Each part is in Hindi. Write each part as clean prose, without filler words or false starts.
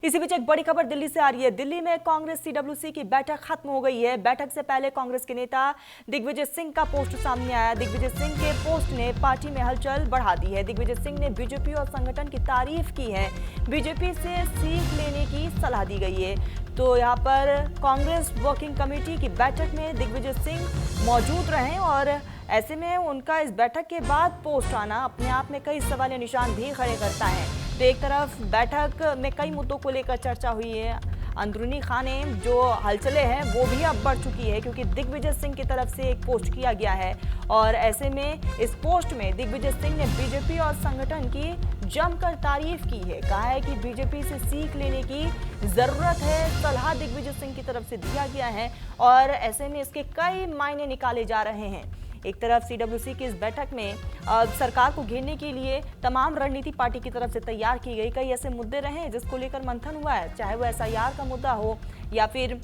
इसी बीच एक बड़ी खबर दिल्ली से आ रही है। दिल्ली में कांग्रेस सीडब्ल्यूसी की बैठक खत्म हो गई है। बैठक से पहले कांग्रेस के नेता दिग्विजय सिंह का पोस्ट सामने आया। दिग्विजय सिंह के पोस्ट ने पार्टी में हलचल बढ़ा दी है। दिग्विजय सिंह ने बीजेपी और संगठन की तारीफ की है। बीजेपी से सीख लेने की सलाह दी गई है। तो यहाँ पर कांग्रेस वर्किंग कमेटी की बैठक में दिग्विजय सिंह मौजूद रहे और ऐसे में उनका इस बैठक के बाद पोस्ट आना अपने आप में कई सवाल निशान भी खड़े करता है। तो एक तरफ बैठक में कई मुद्दों को लेकर चर्चा हुई है। अंदरूनी खाने जो हलचलें हैं वो भी अब बढ़ चुकी है क्योंकि दिग्विजय सिंह की तरफ से एक पोस्ट किया गया है और ऐसे में इस पोस्ट में दिग्विजय सिंह ने बीजेपी और संगठन की जमकर तारीफ की है। कहा है कि बीजेपी से सीख लेने की जरूरत है। सलाह दिग्विजय सिंह की तरफ से दिया गया है और ऐसे में इसके कई मायने निकाले जा रहे हैं। एक तरफ सीडब्ल्यूसी की इस बैठक में सरकार को घेरने के लिए तमाम रणनीति पार्टी की तरफ से तैयार की गई। कई ऐसे मुद्दे रहे जिसको लेकर मंथन हुआ है, चाहे वो एसआईआर का मुद्दा हो या फिर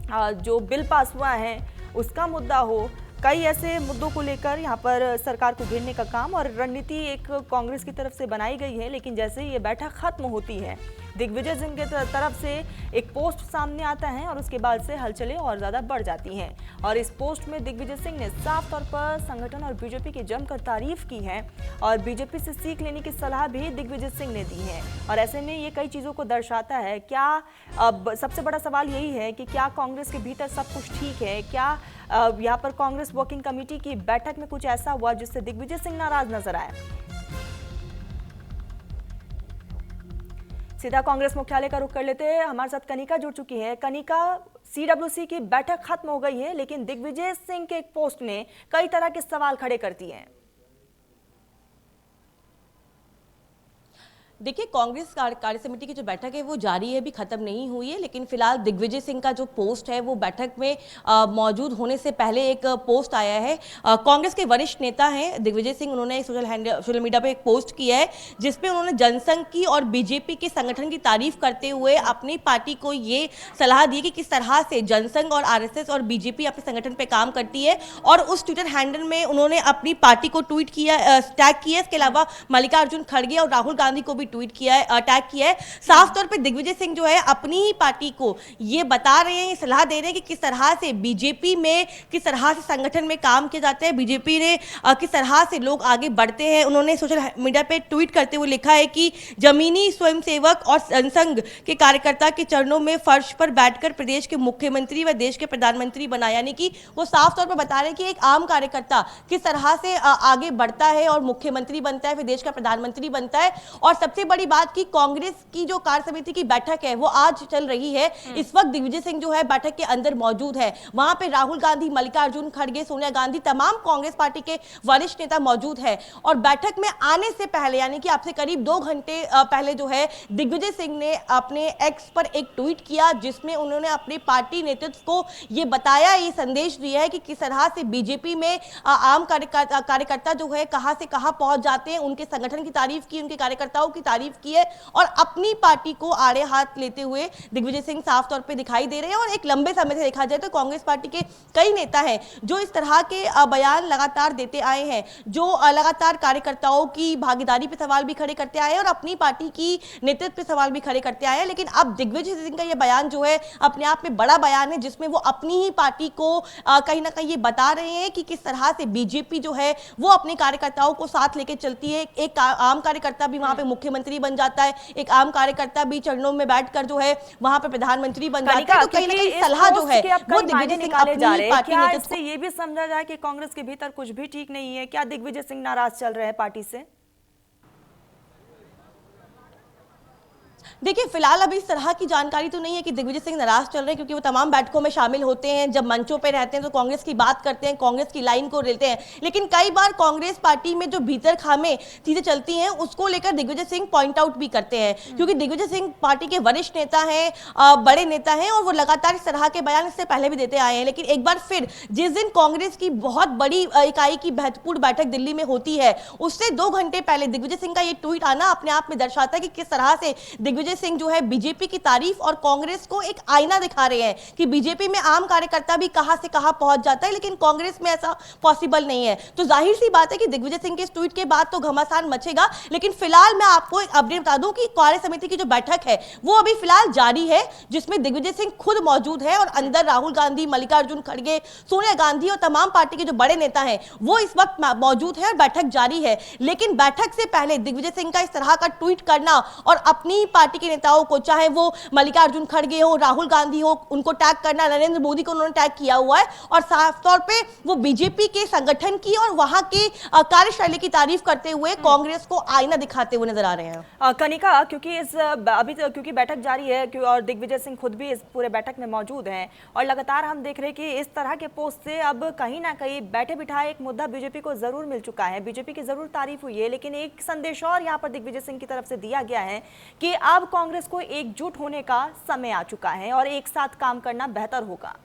जो बिल पास हुआ है उसका मुद्दा हो। कई ऐसे मुद्दों को लेकर यहाँ पर सरकार को घेरने का काम और रणनीति एक कांग्रेस की तरफ से बनाई गई है। लेकिन जैसे ही ये बैठक खत्म होती है दिग्विजय सिंह की तरफ से एक पोस्ट सामने आता है और उसके बाद से हलचलें और ज़्यादा बढ़ जाती हैं। और इस पोस्ट में दिग्विजय सिंह ने साफ तौर पर संगठन और बीजेपी की जमकर तारीफ की है और बीजेपी से सीख लेने की सलाह भी दिग्विजय सिंह ने दी है। और ऐसे में ये कई चीज़ों को दर्शाता है। क्या अब सबसे बड़ा सवाल यही है कि क्या कांग्रेस के भीतर सब कुछ ठीक है? क्या यहाँ पर कांग्रेस वर्किंग कमेटी की बैठक में कुछ ऐसा हुआ जिससे दिग्विजय सिंह नाराज नजर आए? सीधा कांग्रेस मुख्यालय का रुख कर लेते हैं। हमारे साथ कनिका जुड़ चुकी है। कनिका, सीडब्ल्यूसी की बैठक खत्म हो गई है लेकिन दिग्विजय सिंह के एक पोस्ट ने कई तरह के सवाल खड़े कर दिए हैं। देखिए, कांग्रेस कार्य समिति की जो बैठक है वो जारी है, भी खत्म नहीं हुई है। लेकिन फिलहाल दिग्विजय सिंह का जो पोस्ट है वो बैठक में मौजूद होने से पहले एक पोस्ट आया है। कांग्रेस के वरिष्ठ नेता हैं दिग्विजय सिंह, उन्होंने सोशल मीडिया पे एक पोस्ट किया है जिसमें उन्होंने जनसंघ की और बीजेपी के संगठन की तारीफ करते हुए अपनी पार्टी को ये सलाह दी कि किस तरह से जनसंघ और आरएसएस और बीजेपी अपने संगठन पर काम करती है। और उस ट्विटर हैंडल में उन्होंने अपनी पार्टी को ट्वीट किया, टैग किया। इसके अलावा मल्लिकार्जुन खड़गे और राहुल गांधी को भी ट्वीट किया है, अटैक किया है। साफ तौर पे दिग्विजय सिंह जो है अपनी ही पार्टी को ये बता रहे हैं, ये सलाह दे रहे हैं कि किस तरह से बीजेपी में, किस तरह से संगठन में काम किया जाता है, बीजेपी ने किस तरह से लोग आगे बढ़ते हैं। उन्होंने सोशल मीडिया पे ट्वीट करते हुए लिखा है कि जमीनी स्वयंसेवक और जनसंघ के कार्यकर्ता के चरणों में फर्श पर बैठकर प्रदेश के मुख्यमंत्री व देश के प्रधानमंत्री बना, यानी कि वो साफ तौर पर बता रहे हैं कि एक आम कार्यकर्ता किस तरह से आगे बढ़ता है और मुख्यमंत्री बनता है, फिर देश का प्रधानमंत्री बनता है। और सबसे बड़ी बात की कांग्रेस की जो कार्य समिति की बैठक है वो आज चल रही है। इस वक्त दिग्विजय सिंह जो है बैठक के अंदर मौजूद है। वहां पे राहुल गांधी, मल्लिकार्जुन खड़गे, सोनिया गांधी, तमाम कांग्रेस पार्टी के वरिष्ठ नेता मौजूद है। और बैठक में आने से पहले, यानी कि आपसे करीब 2 घंटे पहले जो है दिग्विजय सिंह ने अपने एक्स पर एक ट्वीट किया जिसमें उन्होंने अपनी पार्टी नेतृत्व को ये बताया, ये संदेश दिया है कि किस तरह से बीजेपी में आम कार्यकर्ता जो है कहां से कहां पहुंच जाते हैं। उनके संगठन की तारीफ की, उनके कार्यकर्ताओं की तारीफ की है और अपनी पार्टी को आड़े हाथ लेते हुए दिग्विजय सिंह साफ तौर पे दिखाई दे रहे हैं। और एक लंबे समय से देखा जाए तो कांग्रेस पार्टी के कई नेता हैं जो इस तरह के बयान लगातार देते आए हैं, जो लगातार कार्यकर्ताओं की भागीदारी पे सवाल भी खड़े करते आए हैं और अपनी पार्टी की नेतृत्व पे सवाल भी खड़े करते आए हैं। लेकिन अब दिग्विजय सिंह का यह बयान जो है अपने आप में बड़ा बयान है जिसमें वो अपनी ही पार्टी को कहीं ना कहीं ये बता रहे हैं कि किस तरह से बीजेपी जो है वो अपने कार्यकर्ताओं को साथ लेके चलती है। एक आम कार्यकर्ता भी वहां पे मुख्यमंत्री बन जाता है, एक आम कार्यकर्ता भी चरणों में बैठकर जो है वहां पे प्रधानमंत्री बन जाता है। तो कहीं ना कहीं सलाह जो है वो दिग्विजय सिंह अपनी पार्टी में, इससे ये भी समझा जाए कि कांग्रेस के भीतर कुछ भी ठीक नहीं है। क्या दिग्विजय सिंह नाराज चल रहे हैं पार्टी से? देखिए, फिलहाल अभी इस तरह की जानकारी तो नहीं है कि दिग्विजय सिंह नाराज चल रहे हैं, क्योंकि वो तमाम बैठकों में शामिल होते हैं, जब मंचों पे रहते हैं तो कांग्रेस की बात करते हैं, कांग्रेस की लाइन को लेते हैं। लेकिन कई बार कांग्रेस पार्टी में जो भीतर खामे चीजें चलती हैं उसको लेकर दिग्विजय सिंह पॉइंट आउट भी करते हैं, क्योंकि दिग्विजय सिंह पार्टी के वरिष्ठ नेता हैं, बड़े नेता हैं और वो लगातार इस तरह के बयान इससे पहले भी देते आए हैं। लेकिन एक बार फिर जिस दिन कांग्रेस की बहुत बड़ी इकाई की महत्वपूर्ण बैठक दिल्ली में होती है उससे 2 घंटे पहले दिग्विजय सिंह का ये ट्वीट आना अपने आप में दर्शाता है कि किस तरह से दिग्विजय दिग्विजय सिंह जो है बीजेपी की तारीफ और कांग्रेस को एक आईना दिखा रहे हैं कि बीजेपी में आम कार्यकर्ता भी कहां से कहां पहुंच जाता है, लेकिन कांग्रेस में ऐसा पॉसिबल नहीं है। तो जाहिर सी बात है कि दिग्विजय सिंह के इस ट्वीट के बाद तो घमासान मचेगा, लेकिन फिलहाल मैं आपको एक अपडेट बता दूं कि कार्य समिति की जो बैठक है वो अभी फिलहाल जारी है, जिसमें दिग्विजय सिंह खुद मौजूद है और अंदर राहुल गांधी, मल्लिकार्जुन खड़गे, सोनिया गांधी और तमाम पार्टी के जो बड़े नेता हैं वो इस वक्त मौजूद है और बैठक जारी है। लेकिन बैठक से पहले दिग्विजय सिंह का इस तरह का ट्वीट करना और अपनी पार्टी के नेताओं को, चाहे वो मल्लिकार्जुन खड़गे हो, राहुल गांधी हो, उनको टैग करना, नरेंद्र मोदी को उन्होंने टैग किया हुआ है और साफ तौर पे वो बीजेपी के संगठन की और वहां की कार्यशैली की तारीफ करते हुए कांग्रेस को आईना दिखाते हुए नजर आ रहे हैं। कनिका, क्योंकि क्योंकि बैठक जारी है और दिग्विजय सिंह खुद भी इस पूरे बैठक में मौजूद हैं और लगातार हम देख रहे हैं कि इस तरह के पोस्ट से अब कहीं ना कहीं बैठे बिठाए एक मुद्दा बीजेपी को जरूर मिल चुका है, बीजेपी की जरूर तारीफ हुई है, लेकिन एक संदेश और यहाँ पर दिग्विजय सिंह की तरफ से दिया गया है कि अब कांग्रेस को एकजुट होने का समय आ चुका है और एक साथ काम करना बेहतर होगा।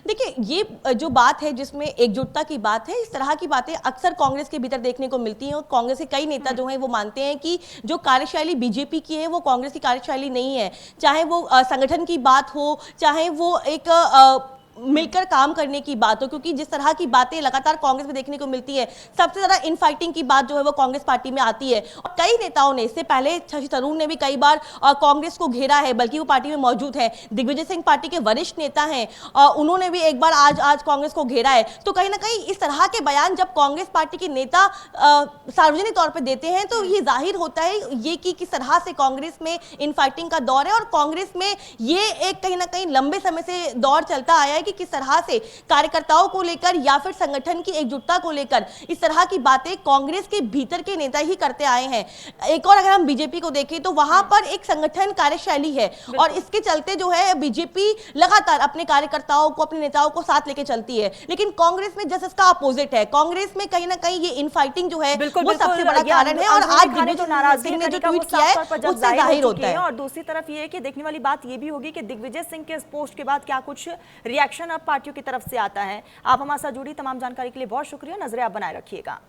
देखिए, ये जो बात है जिसमें एकजुटता की बात है, इस तरह की बातें अक्सर कांग्रेस के भीतर देखने को मिलती हैं और कांग्रेस के कई नेता जो हैं वो मानते हैं कि जो कार्यशैली बीजेपी की है वो कांग्रेस की कार्यशैली नहीं है। चाहे वो संगठन की बात हो, चाहे वो एक मिलकर काम करने की बात हो, क्योंकि जिस तरह की बातें लगातार कांग्रेस में देखने को मिलती है, सबसे ज्यादा इनफाइटिंग की बात जो है वो कांग्रेस पार्टी में आती है। और कई नेताओं ने, इससे पहले शशि थरूर ने भी कई बार कांग्रेस को घेरा है, बल्कि वो पार्टी में मौजूद है। दिग्विजय सिंह पार्टी के वरिष्ठ नेता हैं, उन्होंने भी एक बार आज कांग्रेस को घेरा है। तो कहीं ना कहीं इस तरह के बयान जब कांग्रेस पार्टी के नेता सार्वजनिक तौर पर देते हैं तो ये जाहिर होता है ये कि किस तरह से कांग्रेस में इनफाइटिंग का दौर है और कांग्रेस में ये एक कहीं ना कहीं लंबे समय से दौर चलता आया है कि किस तरह से कार्यकर्ताओं को लेकर या फिर संगठन की एकजुटता को लेकर इस तरह की बातें कांग्रेस के भीतर के नेता ही करते आए हैं। एक और अगर हम बीजेपी को देखें तो वहां पर एक संगठन कार्यशैली है और इसके चलते जो है बीजेपी लगातार अपने कार्यकर्ताओं को, अपने नेताओं को साथ लेके चलती है, लेकिन कांग्रेस में जस्ट इसका अपोजिट है। कांग्रेस में कहीं ना कहीं ये इनफाइटिंग जो है वो सबसे बड़ा कारण है और आज दिग्विजय सिंह ने जो ट्वीट किया है उससे जाहिर होता है। और दूसरी तरफ ये है कि देखने वाली बात ये भी होगी कि दिग्विजय सिंह के इस पोस्ट के बाद क्या कुछ रिएक्शन अब पार्टियों की तरफ से आता है। आप हमारे साथ जुड़ी तमाम जानकारी के लिए बहुत शुक्रिया। नजरें आप बनाए रखिएगा।